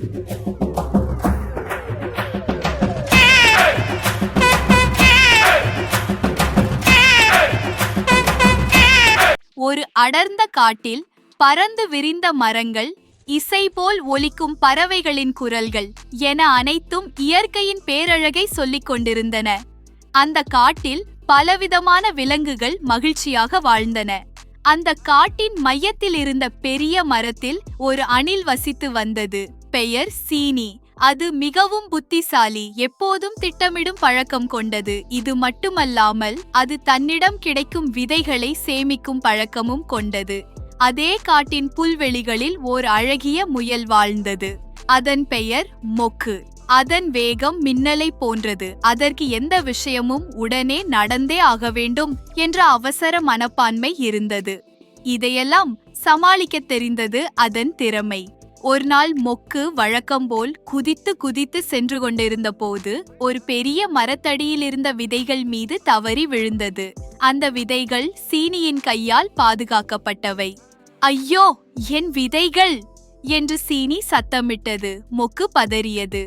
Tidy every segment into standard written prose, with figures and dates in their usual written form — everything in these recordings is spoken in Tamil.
ஒரு அடர்ந்த காட்டில் பறந்து விரிந்த மரங்கள், இசை போல் ஒலிக்கும் பறவைகளின் குரல்கள் என அனைத்தும் இயற்கையின் பேரழகை சொல்லிக் கொண்டிருந்தன. அந்த காட்டில் பலவிதமான விலங்குகள் மகிழ்ச்சியாக வாழ்ந்தன. அந்த காட்டின் மையத்தில் இருந்த பெரிய மரத்தில் ஒரு அணில் வசித்து வந்தது. பெயர் சீனி. அது மிகவும் புத்திசாலி, எப்போதும் திட்டமிடும் பழக்கம் கொண்டது. இது மட்டுமல்லாமல் அது தன்னிடம் கிடைக்கும் விதைகளை சேமிக்கும் பழக்கமும் கொண்டது. அதே காட்டின் புல்வெளிகளில் ஓர் அழகிய முயல் வாழ்ந்தது. அதன் பெயர் மொக்கு. அதன் வேகம் மின்னலை போன்றது. அதற்கு எந்த விஷயமும் உடனே நடந்தே ஆக வேண்டும் என்ற அவசர மனப்பான்மை இருந்தது. இதையெல்லாம் சமாளிக்க தெரிந்தது அதன் திறமை. ஒரு நாள் மொக்கு வழக்கம்போல் குதித்து குதித்து சென்று கொண்டிருந்த போது ஒரு பெரிய மரத்தடியில் இருந்த விதைகள் மீது தவறி விழுந்தது. அந்த விதைகள் சீனியின் கையால் பாதுகாக்கப்பட்டவை. ஐயோ, என் விதைகள் என்று சீனி சத்தமிட்டது. மொக்கு பதறியது.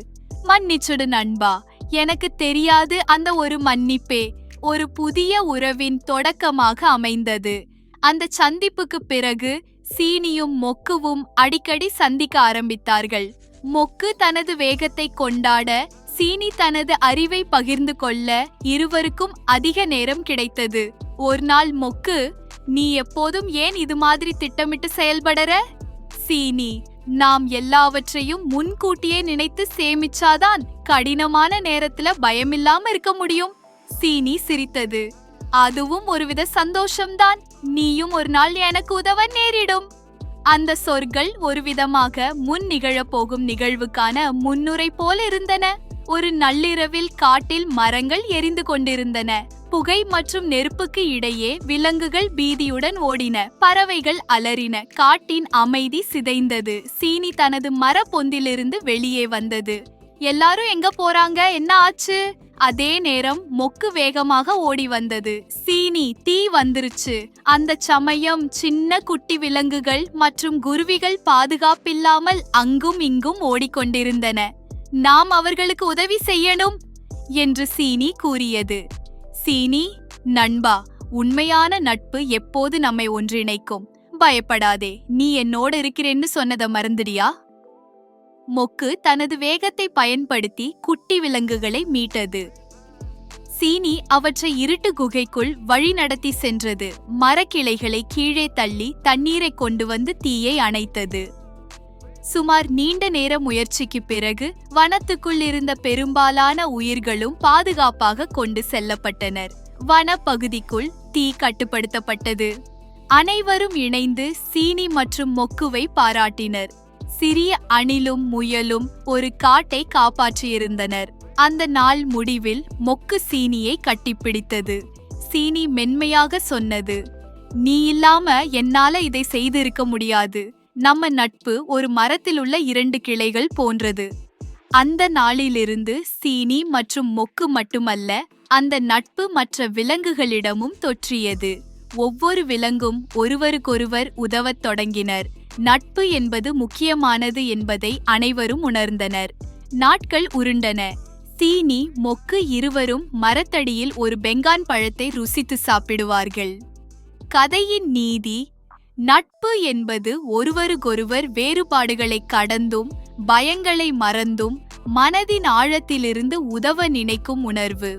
மன்னிச்சுடு நண்பா, எனக்கு தெரியாது. அந்த ஒரு மன்னிப்பே ஒரு புதிய உறவின் தொடக்கமாக அமைந்தது. அந்த சந்திப்புக்கு பிறகு சீனியும் மொக்குவும் அடிக்கடி சந்திக்க ஆரம்பித்தார்கள். மொக்கு தனது வேகத்தை கொண்டாட, சீனி தனது அறிவை பகிர்ந்து கொள்ள இருவருக்கும் அதிக நேரம் கிடைத்தது. ஒரு நாள் மொக்கு, நீ எப்போதும் ஏன் இது மாதிரி திட்டமிட்டு செயல்படற? சீனி, நாம் எல்லாவற்றையும் முன்கூட்டியே நினைத்து சேமிச்சாதான் கடினமான நேரத்துல பயமில்லாம இருக்க முடியும். சீனி சிரித்தது. அதுவும் ஒருவித சந்தோஷம்தான். நீயும் ஒரு நாள் எனக்கு உதவ நேரிடும். அந்த சொற்கள் ஒரு விதமாக முன் நிகழப்போகும் நிகழ்வுக்கான முன்னுரை போல இருந்தன. ஒரு நள்ளிரவில் காட்டில் மரங்கள் எரிந்து கொண்டிருந்தன. புகை மற்றும் நெருப்புக்கு இடையே விலங்குகள் பீதியுடன் ஓடின. பறவைகள் அலறின. காட்டின் அமைதி சிதைந்தது. சீனி தனது மர பொந்திலிருந்து வெளியே வந்தது. எல்லாரும் எங்க போறாங்க? என்ன ஆச்சு? அதே நேரம் மொக்கு வேகமாக ஓடி வந்தது. சீனி, தீ வந்துருச்சு. அந்த சமயம் சின்ன குட்டி விலங்குகள் மற்றும் குருவிகள் பாதுகாப்பில்லாமல் அங்கும் இங்கும் ஓடிக்கொண்டிருந்தன. நாம் அவர்களுக்கு உதவி செய்யணும் என்று சீனி கூறியது. சீனி, நண்பா, உண்மையான நட்பு எப்போது நம்மை ஒன்றிணைக்கும். பயப்படாதே, நீ என்னோடு இருக்கிறேன்னு சொன்னதை மறந்துடியா? மொக்கு தனது வேகத்தை பயன்படுத்தி குட்டி விலங்குகளை மீட்டது. சீனி அவற்றை இருட்டு குகைக்குள் வழி நடத்தி சென்றது. மரக்கிளைகளை கீழே தள்ளி தண்ணீரை கொண்டு வந்து தீயை அணைத்தது. சுமார் நீண்ட நேர முயற்சிக்கு பிறகு வனத்துக்குள் இருந்த பெரும்பாலான உயிர்களும் பாதுகாப்பாக கொண்டு செல்லப்பட்டனர். வனப்பகுதிக்குள் தீ கட்டுப்படுத்தப்பட்டது. அனைவரும் இணைந்து சீனி மற்றும் மொக்குவை பாராட்டினர். சிறிய அணிலும் முயலும் ஒரு காட்டை காப்பாற்றியிருந்தனர். அந்த நாள் முடிவில் மொக்கு சீனியை கட்டிப்பிடித்தது. சீனி மென்மையாக சொன்னது, நீ இல்லாம என்னால இதை செய்திருக்க முடியாது. நம்ம நட்பு ஒரு மரத்தில் உள்ள 2 கிளைகள் போன்றது. அந்த நாளிலிருந்து சீனி மற்றும் மொக்கு மட்டுமல்ல, அந்த நட்பு மற்ற விலங்குகளிடமும் தொற்றியது. ஒவ்வொரு விலங்கும் ஒருவருக்கொருவர் உதவத் தொடங்கினர். நட்பு என்பது முக்கியமானது என்பதை அனைவரும் உணர்ந்தனர். நாட்கள் உருண்டன. சீனி, மொக்கு இருவரும் மரத்தடியில் ஒரு பெங்கான் பழத்தை ருசித்து சாப்பிடுவார்கள். கதையின் நீதி: நட்பு என்பது ஒருவருக்கொருவர் வேறுபாடுகளை கடந்தும் பயங்களை மறந்தும் மனதின் ஆழத்திலிருந்து உதவ நினைக்கும் உணர்வு.